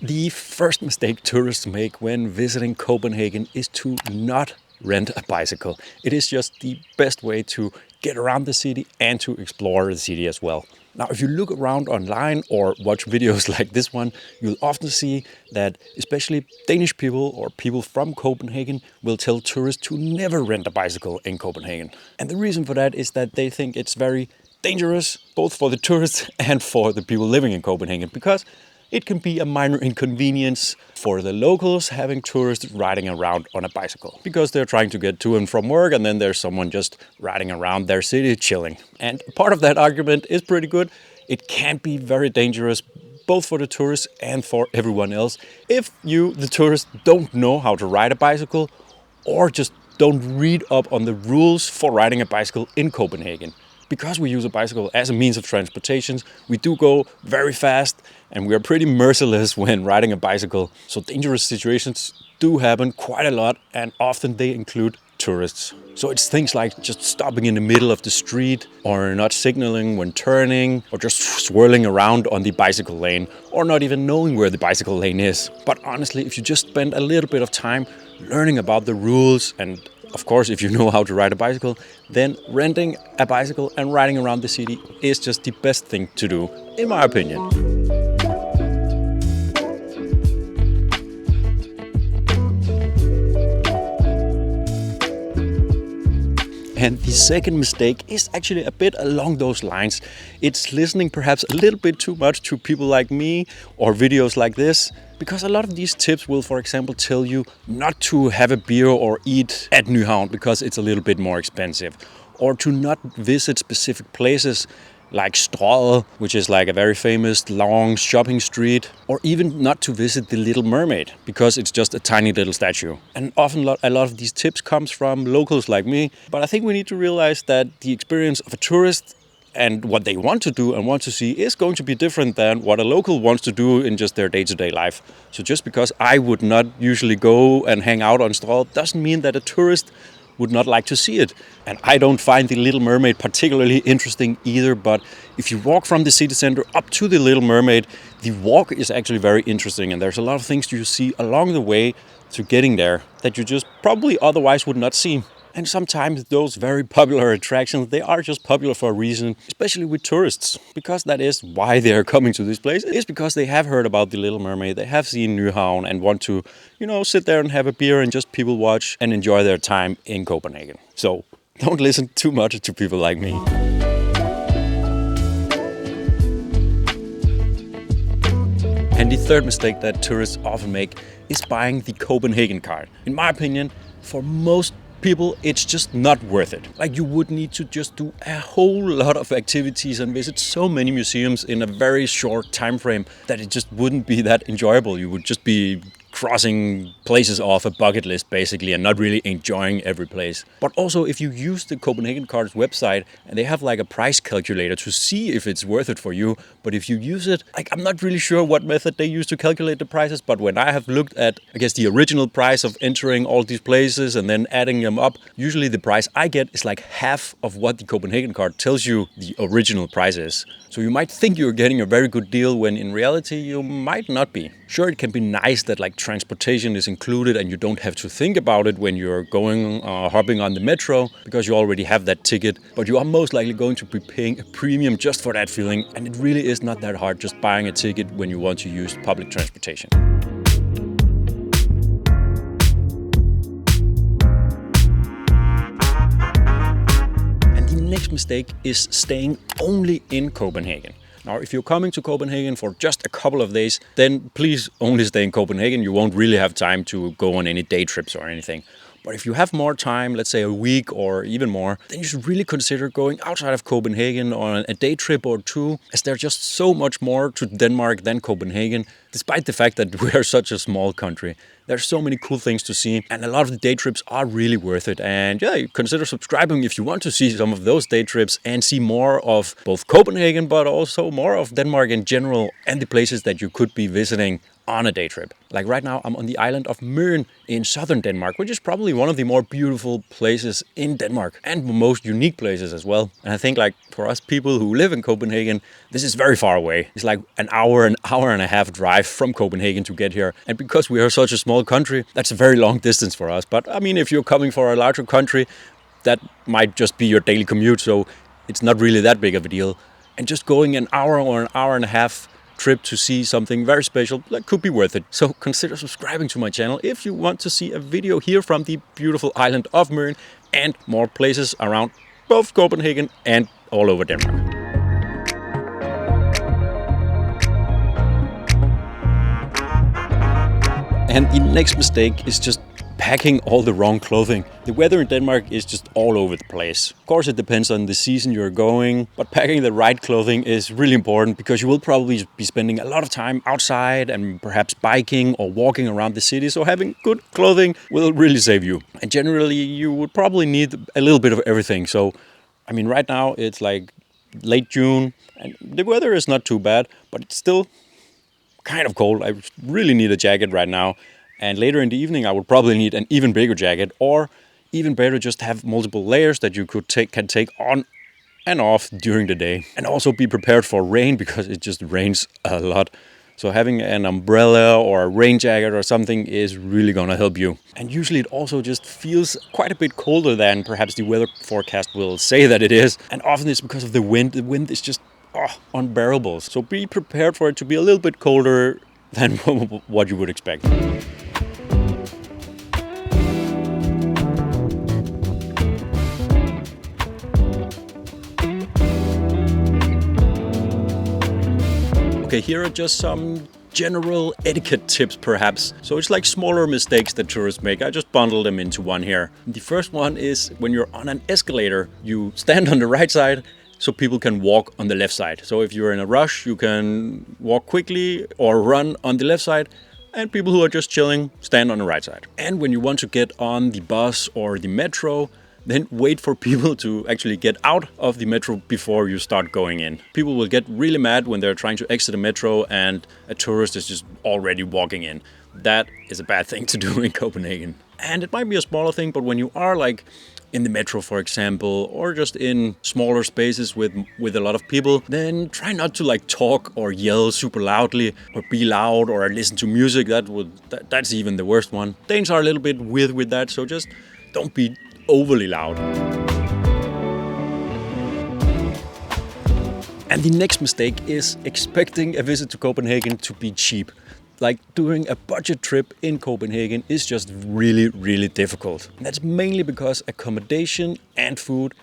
The first mistake tourists make when visiting Copenhagen is to not rent a bicycle. It is just the best way to get around the city and to explore the city as well. Now, if you look around online or watch videos like this one, you'll often see that especially Danish people or people from Copenhagen will tell tourists to never rent a bicycle in Copenhagen. And the reason for that is that they think it's very dangerous, both for the tourists and for the people living in Copenhagen, because it can be a minor inconvenience for the locals having tourists riding around on a bicycle because they're trying to get to and from work, and then there's someone just riding around their city chilling. And part of that argument is pretty good. It can be very dangerous both for the tourists and for everyone else if you, the tourist, don't know how to ride a bicycle or just don't read up on the rules for riding a bicycle in Copenhagen. Because we use a bicycle as a means of transportation, we do go very fast and we are pretty merciless when riding a bicycle. So dangerous situations do happen quite a lot, and often they include tourists. So it's things like just stopping in the middle of the street, or not signaling when turning, or just swirling around on the bicycle lane, or not even knowing where the bicycle lane is. But honestly, if you just spend a little bit of time learning about the rules, and of course, if you know how to ride a bicycle, then renting a bicycle and riding around the city is just the best thing to do, in my opinion. And the second mistake is actually a bit along those lines. It's listening perhaps a little bit too much to people like me or videos like this, because a lot of these tips will, for example, tell you not to have a beer or eat at Nyhavn because it's a little bit more expensive, or to not visit specific places like Strøget, which is like a very famous long shopping street, or even not to visit the Little Mermaid because it's just a tiny little statue. And often a lot of these tips comes from locals like me, but I think we need to realize that the experience of a tourist and what they want to do and want to see is going to be different than what a local wants to do in just their day-to-day life. So just because I would not usually go and hang out on Strøget doesn't mean that a tourist would not like to see it. And I don't find the Little Mermaid particularly interesting either, but if you walk from the city center up to the Little Mermaid, the walk is actually very interesting, and there's a lot of things you see along the way to getting there that you just probably otherwise would not see. And sometimes those very popular attractions, they are just popular for a reason, especially with tourists, because that is why they are coming to this place. It's because they have heard about the Little Mermaid, they have seen Nyhavn and want to, sit there and have a beer and just people watch and enjoy their time in Copenhagen. So don't listen too much to people like me. And the third mistake that tourists often make is buying the Copenhagen card. In my opinion, for most people, it's just not worth it. Like, you would need to just do a whole lot of activities and visit so many museums in a very short time frame that it just wouldn't be that enjoyable. You would just be crossing places off a bucket list basically and not really enjoying every place. But also, if you use the Copenhagen Card's website, and they have like a price calculator to see if it's worth it for you, but if you use it, I'm not really sure what method they use to calculate the prices, but when I have looked at, the original price of entering all these places and then adding them up, usually the price I get is like half of what the Copenhagen Card tells you the original price is. So you might think you're getting a very good deal when in reality you might not be. Sure, it can be nice that like transportation is included and you don't have to think about it when you're going hopping on the metro because you already have that ticket, but you are most likely going to be paying a premium just for that feeling, and it really is not that hard just buying a ticket when you want to use public transportation. Next mistake is staying only in Copenhagen. Now, if you're coming to Copenhagen for just a couple of days, then please only stay in Copenhagen. You won't really have time to go on any day trips or anything. But if you have more time, let's say a week or even more, then you should really consider going outside of Copenhagen on a day trip or two, as there's just so much more to Denmark than Copenhagen, despite the fact that we are such a small country. There's so many cool things to see, and a lot of the day trips are really worth it. And consider subscribing if you want to see some of those day trips and see more of both Copenhagen, but also more of Denmark in general and the places that you could be visiting on a day trip. Like right now, I'm on the island of Møn in southern Denmark, which is probably one of the more beautiful places in Denmark and the most unique places as well. And I think like for us people who live in Copenhagen, this is very far away. It's like an hour and a half drive from Copenhagen to get here. And because we are such a small country, that's a very long distance for us. But I mean, if you're coming for a larger country, that might just be your daily commute. So it's not really that big of a deal. And just going an hour or an hour and a half trip to see something very special, that could be worth it. So consider subscribing to my channel if you want to see a video here from the beautiful island of Møn and more places around both Copenhagen and all over Denmark. And the next mistake is just packing all the wrong clothing. The weather in Denmark is just all over the place. Of course, it depends on the season you're going, but packing the right clothing is really important because you will probably be spending a lot of time outside and perhaps biking or walking around the city. So having good clothing will really save you. And generally, you would probably need a little bit of everything. So, I mean, right now it's like late June and the weather is not too bad, but it's still kind of cold. I really need a jacket right now. And later in the evening, I would probably need an even bigger jacket, or even better, just have multiple layers that you can take on and off during the day. And also be prepared for rain because it just rains a lot. So having an umbrella or a rain jacket or something is really gonna help you. And usually it also just feels quite a bit colder than perhaps the weather forecast will say that it is. And often it's because of the wind. The wind is just unbearable. So be prepared for it to be a little bit colder than what you would expect. Okay, here are just some general etiquette tips perhaps. So it's like smaller mistakes that tourists make. I just bundled them into one here. The first one is when you're on an escalator, you stand on the right side so people can walk on the left side. So if you're in a rush, you can walk quickly or run on the left side, and people who are just chilling stand on the right side. And when you want to get on the bus or the metro, then wait for people to actually get out of the metro before you start going in. People will get really mad when they're trying to exit a metro and a tourist is just already walking in. That is a bad thing to do in Copenhagen. And it might be a smaller thing, but when you are like in the metro, for example, or just in smaller spaces with a lot of people, then try not to like talk or yell super loudly or be loud or listen to music. That's even the worst one. Danes are a little bit weird with that, so just don't be overly loud. And the next mistake is expecting a visit to Copenhagen to be cheap. Like doing a budget trip in Copenhagen is just really, really difficult. And that's mainly because accommodation and food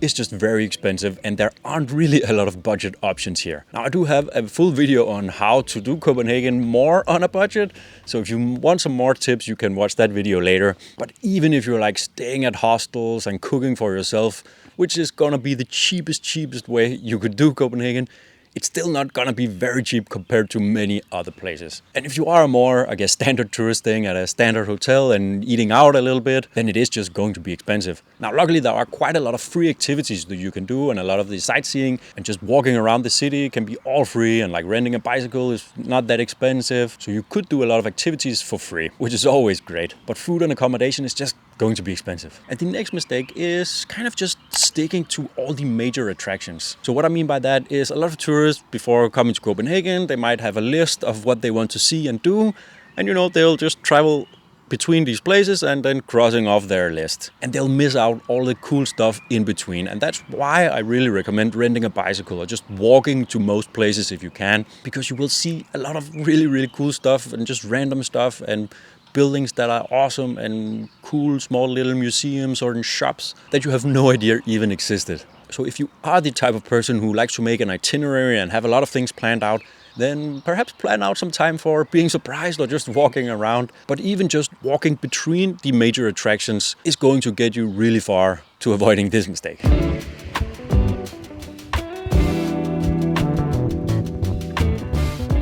is just very expensive and there aren't really a lot of budget options here. Now I do have a full video on how to do Copenhagen more on a budget. So if you want some more tips, you can watch that video later. But even if you're like staying at hostels and cooking for yourself, which is gonna be the cheapest way you could do Copenhagen, it's still not gonna be very cheap compared to many other places. And if you are a more, I guess, standard tourist staying at a standard hotel and eating out a little bit, then it is just going to be expensive. Now, luckily, there are quite a lot of free activities that you can do, and a lot of the sightseeing and just walking around the city can be all free, and like renting a bicycle is not that expensive. So you could do a lot of activities for free, which is always great. But food and accommodation is just going to be expensive. And the next mistake is kind of just sticking to all the major attractions. So what I mean by that is a lot of tourists, before coming to Copenhagen, they might have a list of what they want to see and do. And you know, they'll just travel between these places and then crossing off their list. And they'll miss out all the cool stuff in between. And that's why I really recommend renting a bicycle or just walking to most places if you can, because you will see a lot of really, really cool stuff and just random stuff and buildings that are awesome and cool small little museums or in shops that you have no idea even existed. So if you are the type of person who likes to make an itinerary and have a lot of things planned out, then perhaps plan out some time for being surprised or just walking around. But even just walking between the major attractions is going to get you really far to avoiding this mistake.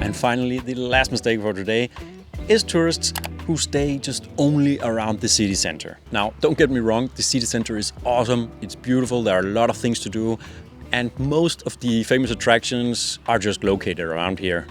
And finally, the last mistake for today is tourists who stay just only around the city center. Now, don't get me wrong, the city center is awesome, it's beautiful, there are a lot of things to do, and most of the famous attractions are just located around here.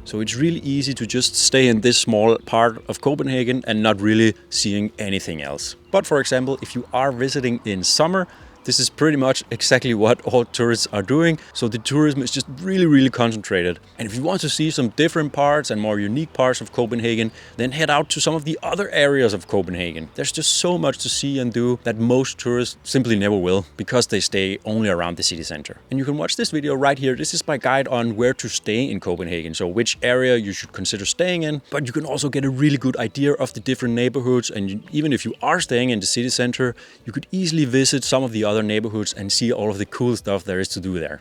So it's really easy to just stay in this small part of Copenhagen and not really seeing anything else. But for example, if you are visiting in summer, this is pretty much exactly what all tourists are doing. So the tourism is just really concentrated. And if you want to see some different parts and more unique parts of Copenhagen, then head out to some of the other areas of Copenhagen. There's just so much to see and do that most tourists simply never will, because they stay only around the city center. And you can watch this video right here. This is my guide on where to stay in Copenhagen. So which area you should consider staying in. But you can also get a really good idea of the different neighborhoods. And even if you are staying in the city center, you could easily visit some of the other neighborhoods and see all of the cool stuff there is to do there.